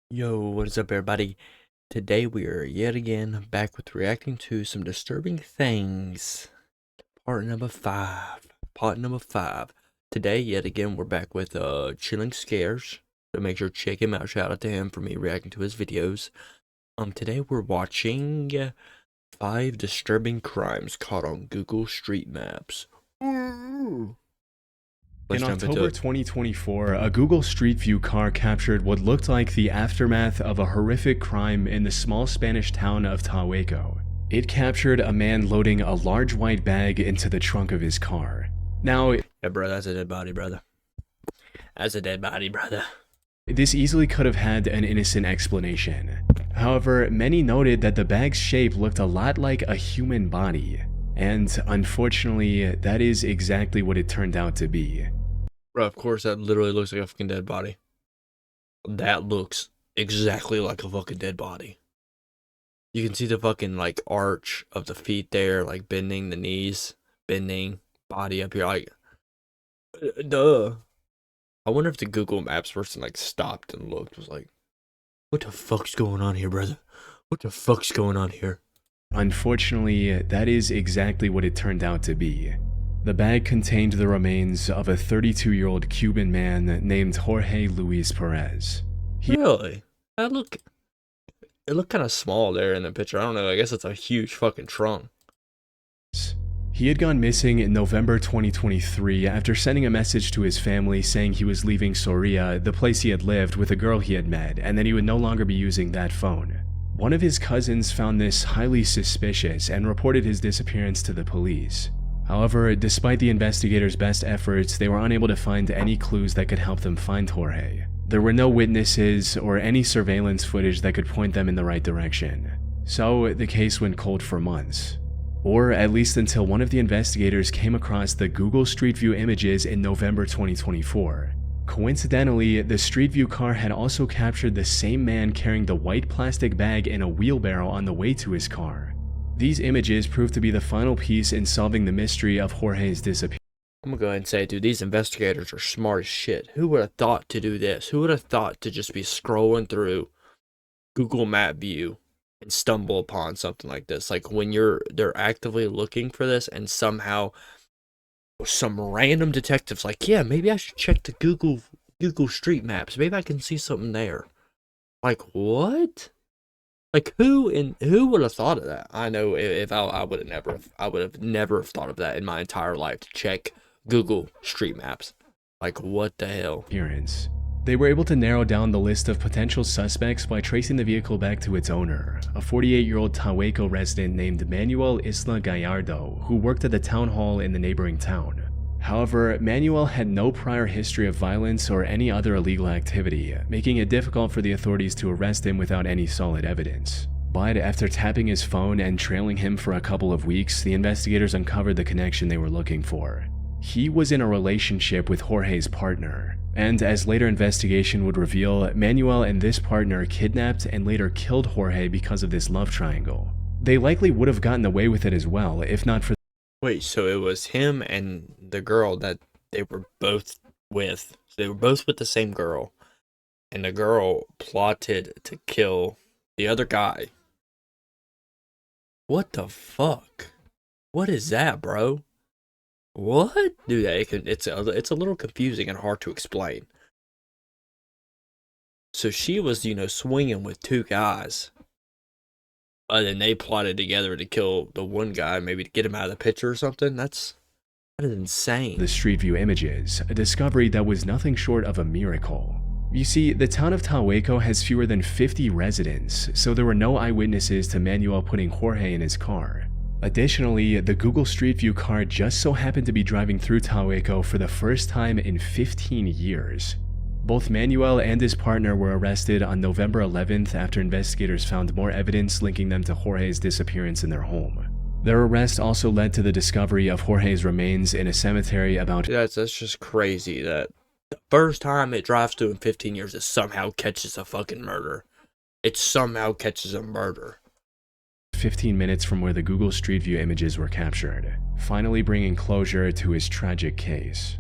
Yo, what is up, everybody? Today we are yet again back with reacting to some disturbing things. Part number 5. Part number 5. Today, yet again, we're back with Chilling Scares. So make sure to check him out. Shout out to him for me reacting to his videos. Today we're watching 5 disturbing crimes caught on Google Street Maps. Let's In jump into October it. 2024, a Google Street View car captured what looked like the aftermath of a horrific crime in the small Spanish town of Tahueco. It captured a man loading a large white bag into the trunk of his car. Now, Yeah, bro, that's a dead body, brother. That's a dead body, brother. this easily could have had an innocent explanation. However, many noted that the bag's shape looked a lot like a human body. And unfortunately, that is exactly what it turned out to be. Bro, of course that literally looks like a fucking dead body. That looks exactly like a fucking dead body. You can see the fucking like arch of the feet there, like bending the knees, bending body up here, like duh. I wonder if the Google Maps person like stopped and looked, was like, what the fuck's going on here, brother? What the fuck's going on here? Unfortunately, that is exactly what it turned out to be. The bag contained the remains of a 32-year-old Cuban man named Jorge Luis Perez. Really? It looked kind of small there in the picture. I don't know. I guess it's a huge fucking trunk. He had gone missing in November 2023 after sending a message to his family saying he was leaving Soria, the place he had lived, with a girl he had met, and that he would no longer be using that phone. One of his cousins found this highly suspicious and reported his disappearance to the police. However, despite the investigators' best efforts, they were unable to find any clues that could help them find Jorge. There were no witnesses or any surveillance footage that could point them in the right direction. So, the case went cold for months. Or at least until one of the investigators came across the Google Street View images in November 2024. Coincidentally, the Street View car had also captured the same man carrying the white plastic bag in a wheelbarrow on the way to his car. These images proved to be the final piece in solving the mystery of Jorge's disappearance. I'm gonna go ahead and say, dude, these investigators are smart as shit. Who would have thought to do this? Who would have thought to just be scrolling through Google Map View and stumble upon something like this? Like when they're actively looking for this, and somehow some random detective's like, yeah, maybe I should check the Google Street Maps. Maybe I can see something there. Like what? Like who would have thought of that? I know if I would have never thought of that in my entire life, to check Google Street Maps. Like what the hell? They were able to narrow down the list of potential suspects by tracing the vehicle back to its owner, a 48-year-old Tahueco resident named Manuel Isla Gallardo, who worked at the town hall in the neighboring town. However, Manuel had no prior history of violence or any other illegal activity, making it difficult for the authorities to arrest him without any solid evidence. But after tapping his phone and trailing him for a couple of weeks, the investigators uncovered the connection they were looking for. He was in a relationship with Jorge's partner, and as later investigation would reveal, Manuel and this partner kidnapped and later killed Jorge because of this love triangle. They likely would have gotten away with it as well, if not for Wait, so it was him and the girl that they were both with. So they were both with the same girl, and the girl plotted to kill the other guy. What the fuck? What is that, bro? What? Dude, it's a little confusing and hard to explain. So she was, swinging with two guys. And then they plotted together to kill the one guy, maybe to get him out of the picture or something. That is insane. the Street View images, a discovery that was nothing short of a miracle. You see, the town of Tahueco has fewer than 50 residents, so there were no eyewitnesses to Manuel putting Jorge in his car. Additionally, the Google Street View car just so happened to be driving through Tahueco for the first time in 15 years. Both Manuel and his partner were arrested on November 11th after investigators found more evidence linking them to Jorge's disappearance in their home. Their arrest also led to the discovery of Jorge's remains in a cemetery about That's just crazy that the first time it drives through in 15 years, it somehow catches a fucking murder. It somehow catches a murder. 15 minutes from where the Google Street View images were captured, finally bringing closure to his tragic case.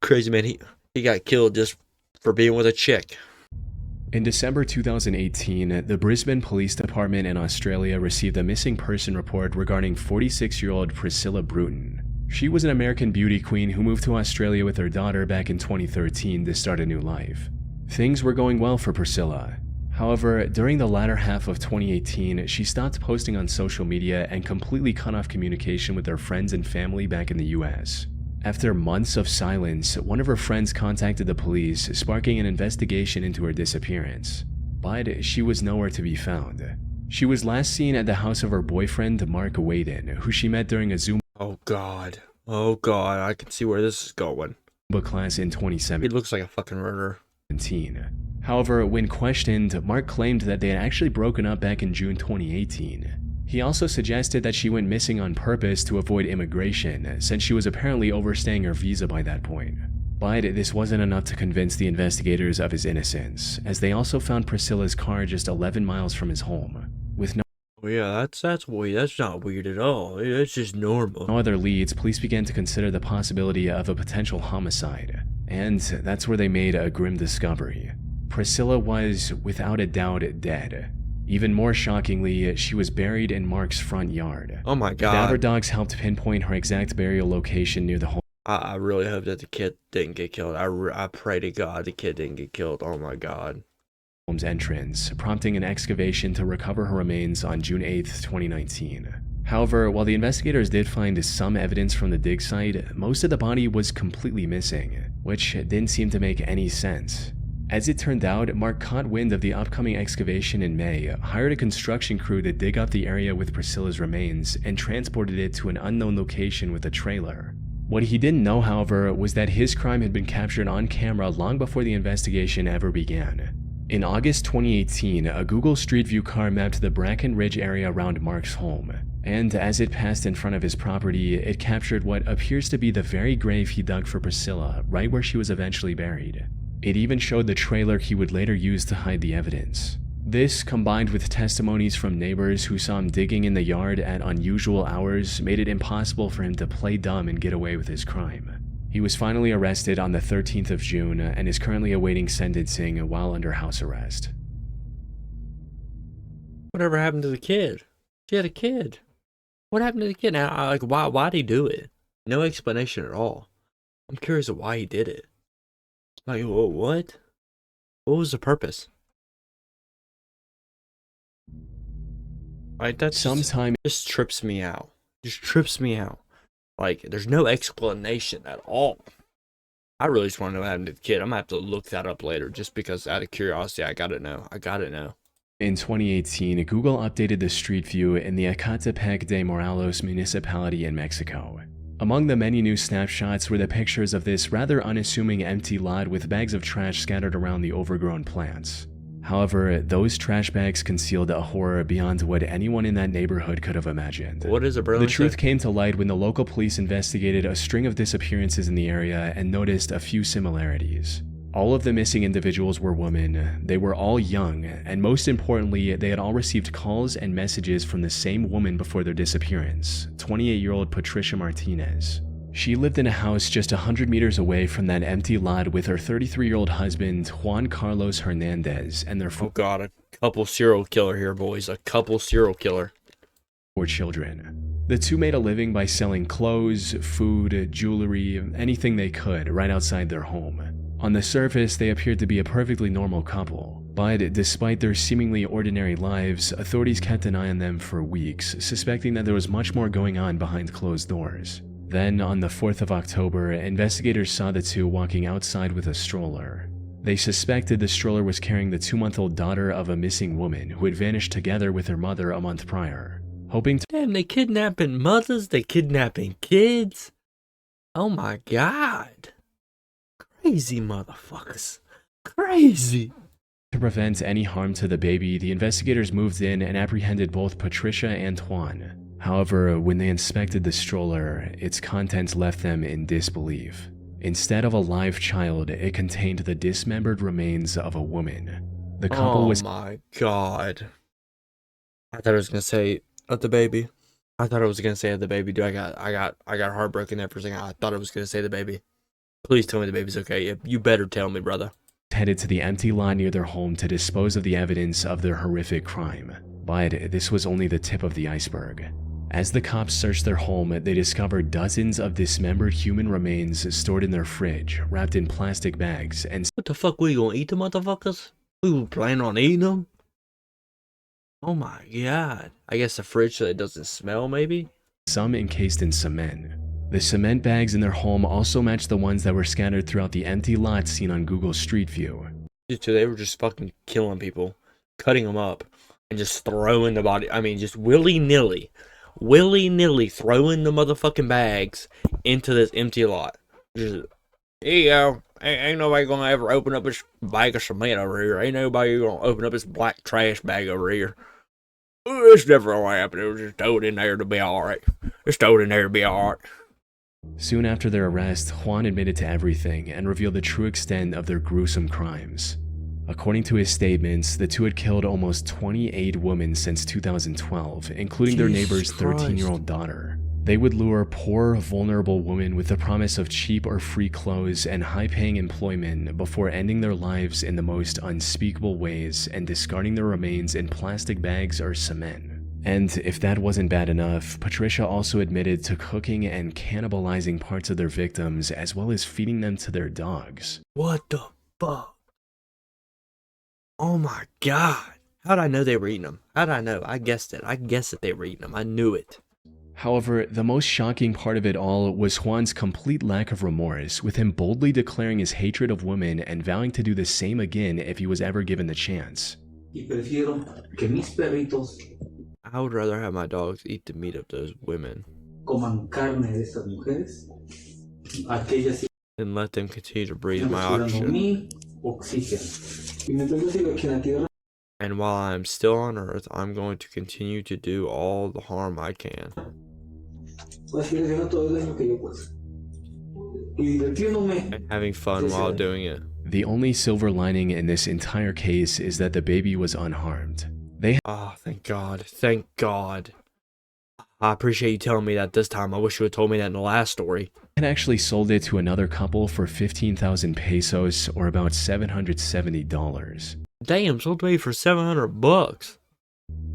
Crazy, man. He He got killed just for being with a chick. In December 2018, the Brisbane Police Department in Australia received a missing person report regarding 46-year-old Priscilla Bruton. She was an American beauty queen who moved to Australia with her daughter back in 2013 to start a new life. Things were going well for Priscilla. However, during the latter half of 2018, she stopped posting on social media and completely cut off communication with her friends and family back in the US. After months of silence, one of her friends contacted the police, sparking an investigation into her disappearance. But she was nowhere to be found. She was last seen at the house of her boyfriend, Mark Waden, who she met during a Zoom Oh god. Oh god, I can see where this is going. class in 2017. He looks like a fucking murderer. However, when questioned, Mark claimed that they had actually broken up back in June 2018. He also suggested that she went missing on purpose to avoid immigration, since she was apparently overstaying her visa by that point. But this wasn't enough to convince the investigators of his innocence, as they also found Priscilla's car just 11 miles from his home, with no Oh yeah, that's weird. That's not weird at all. It's just normal. other leads. Police began to consider the possibility of a potential homicide, and that's where they made a grim discovery. Priscilla was, without a doubt, dead. Even more shockingly, she was buried in Mark's front yard. Oh my Now her god. dogs helped pinpoint her exact burial location near the I really hope that the kid didn't get killed. I pray to God the kid didn't get killed. Oh my god. home's entrance, prompting an excavation to recover her remains on June 8, 2019. However, while the investigators did find some evidence from the dig site, most of the body was completely missing, which didn't seem to make any sense. As it turned out, Mark caught wind of the upcoming excavation in May, hired a construction crew to dig up the area with Priscilla's remains, and transported it to an unknown location with a trailer. What he didn't know, however, was that his crime had been captured on camera long before the investigation ever began. In August 2018, a Google Street View car mapped the Bracken Ridge area around Mark's home, and as it passed in front of his property, it captured what appears to be the very grave he dug for Priscilla, right where she was eventually buried. It even showed the trailer he would later use to hide the evidence. This, combined with testimonies from neighbors who saw him digging in the yard at unusual hours, made it impossible for him to play dumb and get away with his crime. He was finally arrested on the 13th of June and is currently awaiting sentencing while under house arrest. Whatever happened to the kid? She had a kid. What happened to the kid? Now, like, why'd he do it? No explanation at all. I'm curious of why he did it. Like, what? What was the purpose? Like, that's Sometime just trips me out. Just trips me out. Like, there's no explanation at all. I really just want to know what happened to the kid. I'm gonna have to look that up later, just because out of curiosity, I gotta know. I gotta know. in 2018, Google updated the street view in the Ecatepec de Morelos municipality in Mexico. Among the many new snapshots were the pictures of this rather unassuming empty lot with bags of trash scattered around the overgrown plants. However, those trash bags concealed a horror beyond what anyone in that neighborhood could have imagined. What is it, bro? The truth came to light when the local police investigated a string of disappearances in the area and noticed a few similarities. All of the missing individuals were women, they were all young, and most importantly, they had all received calls and messages from the same woman before their disappearance, 28-year-old Patricia Martinez. She lived in a house just 100 meters away from that empty lot with her 33-year-old husband, Juan Carlos Hernandez, and their Oh god, a couple serial killer here, boys. A couple serial killer. 4 children. The two made a living by selling clothes, food, jewelry, anything they could right outside their home. On the surface, they appeared to be a perfectly normal couple, but despite their seemingly ordinary lives, authorities kept an eye on them for weeks, suspecting that there was much more going on behind closed doors. Then, on the 4th of October, investigators saw the two walking outside with a stroller. They suspected the stroller was carrying the 2-month-old daughter of a missing woman who had vanished together with her mother a month prior. Hoping to Damn, they kidnapping mothers, they kidnapping kids. Oh my god. Crazy motherfuckers. Crazy. prevent any harm to the baby, the investigators moved in and apprehended both Patricia and Juan. However, when they inspected the stroller, its contents left them in disbelief. Instead of a live child, it contained the dismembered remains of a woman. The couple was Oh my god. I thought it was gonna say of the baby. I thought it was gonna say of the baby, dude. I got heartbroken there for a second. I thought it was gonna say the baby. Please tell me the baby's okay. You better tell me, brother. Headed to the empty lot near their home to dispose of the evidence of their horrific crime. But this was only the tip of the iceberg. As the cops searched their home, they discovered dozens of dismembered human remains stored in their fridge, wrapped in plastic bags, and What the fuck, we gonna eat the motherfuckers? We were planning on eating them? Oh my god. I guess the fridge so it doesn't smell, maybe? some encased in cement. The cement bags in their home also matched the ones that were scattered throughout the empty lot seen on Google Street View. Dude, so they were just fucking killing people, cutting them up, and just throwing the body. I mean, just willy-nilly throwing the motherfucking bags into this empty lot. Just, here you go. Ain't nobody gonna ever open up this bag of cement over here. Ain't nobody gonna open up this black trash bag over here. It's never gonna happen. It was just throw it in there to be alright. Just throw it in there to be alright. Soon after their arrest, Juan admitted to everything and revealed the true extent of their gruesome crimes. According to his statements, the two had killed almost 28 women since 2012, including their neighbor's 13-year-old daughter. They would lure poor, vulnerable women with the promise of cheap or free clothes and high-paying employment before ending their lives in the most unspeakable ways and discarding their remains in plastic bags or cement. And if that wasn't bad enough, Patricia also admitted to cooking and cannibalizing parts of their victims as well as feeding them to their dogs. What the fuck? Oh my god. How'd I know they were eating them? How'd I know? I guessed it. I guessed that they were eating them. I knew it. However, the most shocking part of it all was Juan's complete lack of remorse, with him boldly declaring his hatred of women and vowing to do the same again if he was ever given the chance. I would rather have my dogs eat the meat of those women than let them continue to breathe my oxygen. And while I am still on Earth, I'm going to continue to do all the harm I can. And having fun while doing it. The only silver lining in this entire case is that the baby was unharmed. Oh, thank God. Thank God. I appreciate you telling me that this time. I wish you had told me that in the last story. Had actually sold it to another couple for 15,000 pesos, or about $770. Damn, sold to me for $700.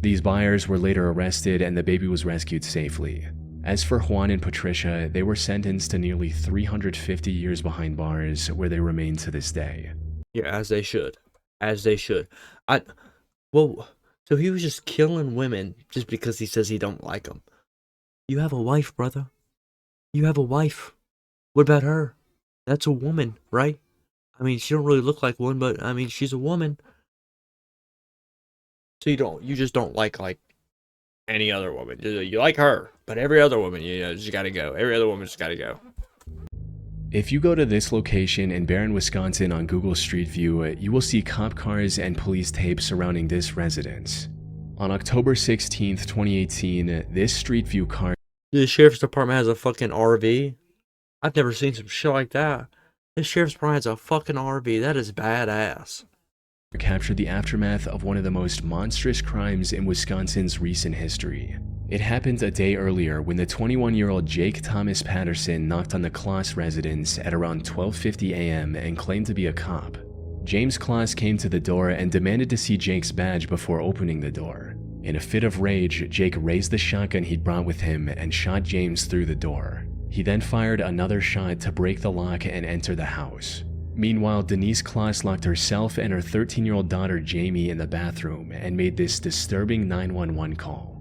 These buyers were later arrested and the baby was rescued safely. As for Juan and Patricia, they were sentenced to nearly 350 years behind bars, where they remain to this day. Yeah, as they should. As they should. Whoa. So he was just killing women just because he says he don't like them. You have a wife, brother. You have a wife. What about her? That's a woman, right? I mean, she don't really look like one, but I mean, she's a woman. So you just don't like any other woman. You like her, but every other woman, just gotta go. Every other woman just gotta go. If you go to this location in Barron, Wisconsin on Google Street View, you will see cop cars and police tape surrounding this residence. On October 16th, 2018, this Street View car... The sheriff's department has a fucking RV? I've never seen some shit like that. The sheriff's department has a fucking RV. That is badass. ...captured the aftermath of one of the most monstrous crimes in Wisconsin's recent history. It happened a day earlier when the 21-year-old Jake Thomas Patterson knocked on the Kloss residence at around 12:50 a.m. and claimed to be a cop. James Kloss came to the door and demanded to see Jake's badge before opening the door. In a fit of rage, Jake raised the shotgun he'd brought with him and shot James through the door. He then fired another shot to break the lock and enter the house. Meanwhile, Denise Kloss locked herself and her 13-year-old daughter Jamie in the bathroom and made this disturbing 911 call.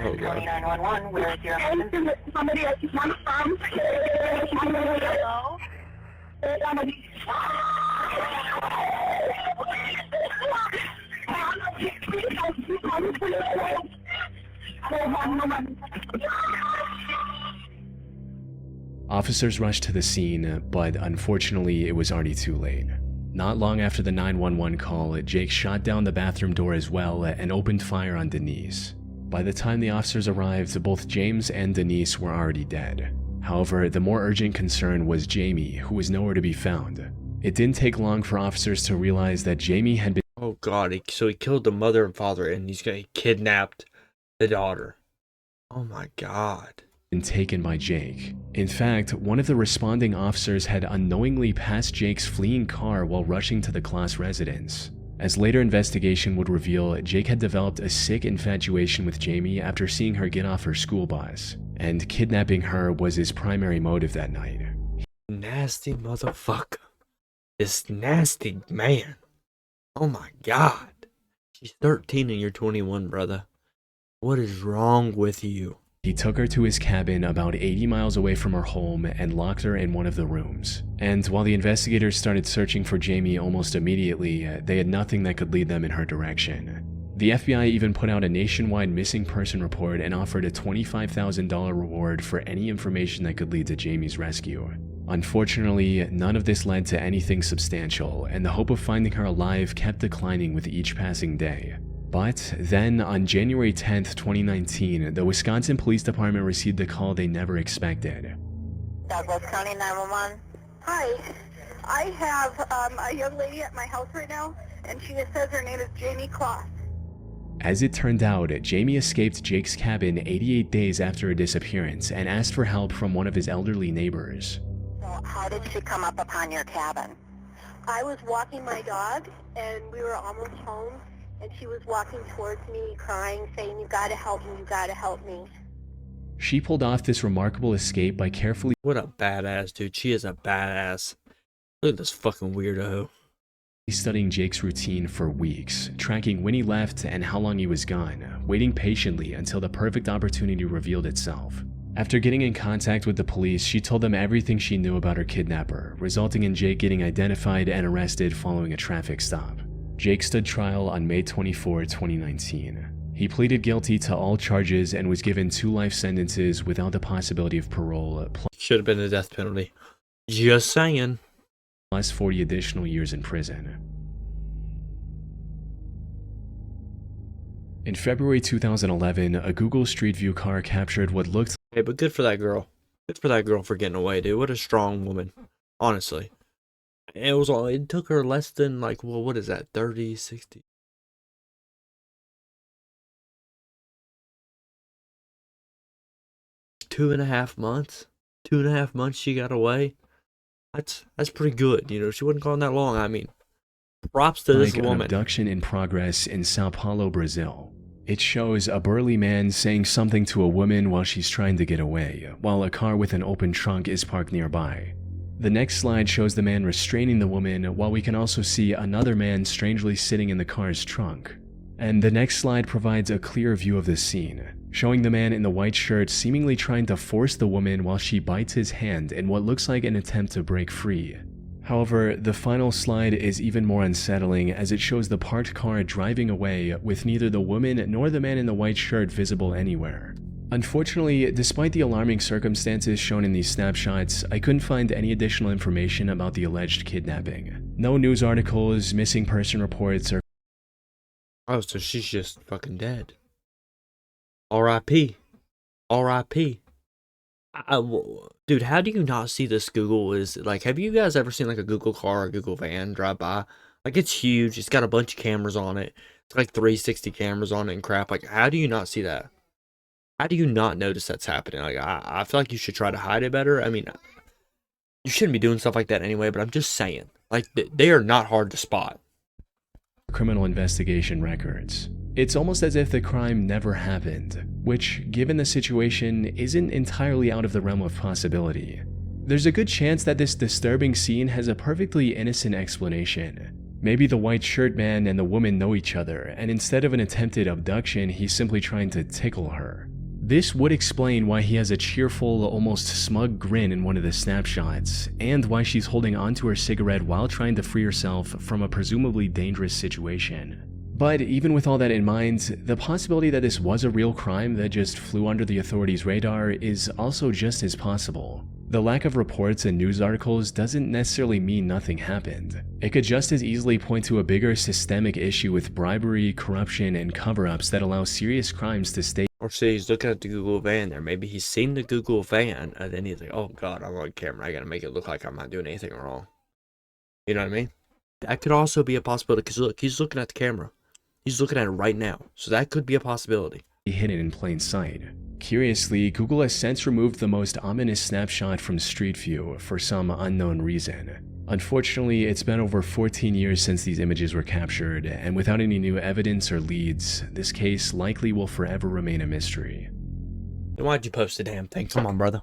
Oh, God. 911, where is your husband? Somebody else is my mom. Hello? Officers rushed to the scene, but unfortunately it was already too late. Not long after the 911 call, Jake shot down the bathroom door as well and opened fire on Denise. By the time the officers arrived, both James and Denise were already dead. However, the more urgent concern was Jamie, who was nowhere to be found. It didn't take long for officers to realize that Jamie had been... Oh, God. So he killed the mother and father, and he kidnapped the daughter. Oh, my God. been taken by Jake. In fact, one of the responding officers had unknowingly passed Jake's fleeing car while rushing to the Kloss residence. As later investigation would reveal, Jake had developed a sick infatuation with Jamie after seeing her get off her school bus, and kidnapping her was his primary motive that night. Nasty motherfucker. This nasty man. Oh my god. She's 13 and you're 21, brother. What is wrong with you? He took her to his cabin about 80 miles away from her home and locked her in one of the rooms. And while the investigators started searching for Jamie almost immediately, they had nothing that could lead them in her direction. The FBI even put out a nationwide missing person report and offered a $25,000 reward for any information that could lead to Jamie's rescue. Unfortunately, none of this led to anything substantial, and the hope of finding her alive kept declining with each passing day. But then, on January 10th, 2019, the Wisconsin Police Department received a call they never expected. Douglas County 911. Hi. I have a young lady at my house right now, and she says her name is Jamie Kloss. As it turned out, Jamie escaped Jake's cabin 88 days after her disappearance and asked for help from one of his elderly neighbors. So how did she come up upon your cabin? I was walking my dog, and we were almost home, and she was walking towards me, crying, saying, "You gotta help me, you gotta help me." She pulled off this remarkable escape by carefully What a badass, dude. She is a badass. Look at this fucking weirdo. studying Jake's routine for weeks, tracking when he left and how long he was gone, waiting patiently until the perfect opportunity revealed itself. After getting in contact with the police, she told them everything she knew about her kidnapper, resulting in Jake getting identified and arrested following a traffic stop. Jake stood trial on May 24, 2019. He pleaded guilty to all charges and was given 2 life sentences without the possibility of parole, Should have been a death penalty. Just saying. plus 40 additional years in prison. In February 2011, a Google Street View car captured what looked Hey, but good for that girl. Good for that girl for getting away, dude. What a strong woman. Honestly. It took her less than, like, well, what is that? 30, 60? Two and a half months? 2.5 months she got away? That's pretty good, you know. She wasn't gone that long. I mean, props to this like an woman. abduction in progress in Sao Paulo, Brazil. It shows a burly man saying something to a woman while she's trying to get away, while a car with an open trunk is parked nearby. The next slide shows the man restraining the woman, while we can also see another man strangely sitting in the car's trunk. And the next slide provides a clear view of the scene, showing the man in the white shirt seemingly trying to force the woman while she bites his hand in what looks like an attempt to break free. However, the final slide is even more unsettling as it shows the parked car driving away with neither the woman nor the man in the white shirt visible anywhere. Unfortunately, despite the alarming circumstances shown in these snapshots, I couldn't find any additional information about the alleged kidnapping. No news articles, missing person reports, or Oh, so she's just fucking dead. R.I.P. R.I.P. Dude, how do you not see this Google? Have you guys ever seen like a Google car or a Google van drive by? Like, it's huge. It's got a bunch of cameras on it. It's like 360 cameras on it and crap. Like, how do you not see that? How do you not notice that's happening? Like, I feel like you should try to hide it better. I mean, you shouldn't be doing stuff like that anyway, but I'm just saying. Like, they are not hard to spot. criminal investigation records. It's almost as if the crime never happened, which, given the situation, isn't entirely out of the realm of possibility. There's a good chance that this disturbing scene has a perfectly innocent explanation. Maybe the white shirt man and the woman know each other, and instead of an attempted abduction, he's simply trying to tickle her. This would explain why he has a cheerful, almost smug grin in one of the snapshots, and why she's holding onto her cigarette while trying to free herself from a presumably dangerous situation. But even with all that in mind, the possibility that this was a real crime that just flew under the authorities' radar is also just as possible. The lack of reports and news articles doesn't necessarily mean nothing happened. It could just as easily point to a bigger systemic issue with bribery, corruption, and cover-ups that allow serious crimes to stay. Or see, he's looking at the Google van there. Maybe he's seen the Google van, and then he's like, oh god, I'm on camera. I gotta make it look like I'm not doing anything wrong. You know what I mean? That could also be a possibility, because look, he's looking at the camera. He's looking at it right now. So that could be a possibility. Hidden in plain sight. Curiously, Google has since removed the most ominous snapshot from Street View for some unknown reason. Unfortunately, it's been over 14 years since these images were captured, and without any new evidence or leads, this case likely will forever remain a mystery. Then why'd you post the damn thing? Come on, brother.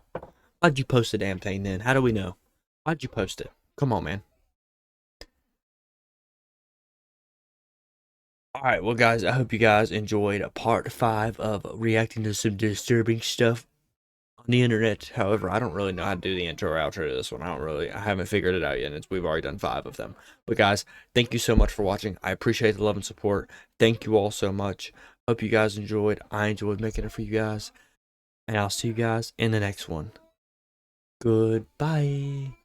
Why'd you post the damn thing then? How do we know? Why'd you post it? Come on, man. Alright, well guys, I hope you guys enjoyed part 5 of reacting to some disturbing stuff on the internet. However, I don't really know how to do the intro or outro to this one. I haven't figured it out yet. We've already done 5 of them. But guys, thank you so much for watching. I appreciate the love and support. Thank you all so much. Hope you guys enjoyed. I enjoyed making it for you guys. And I'll see you guys in the next one. Goodbye.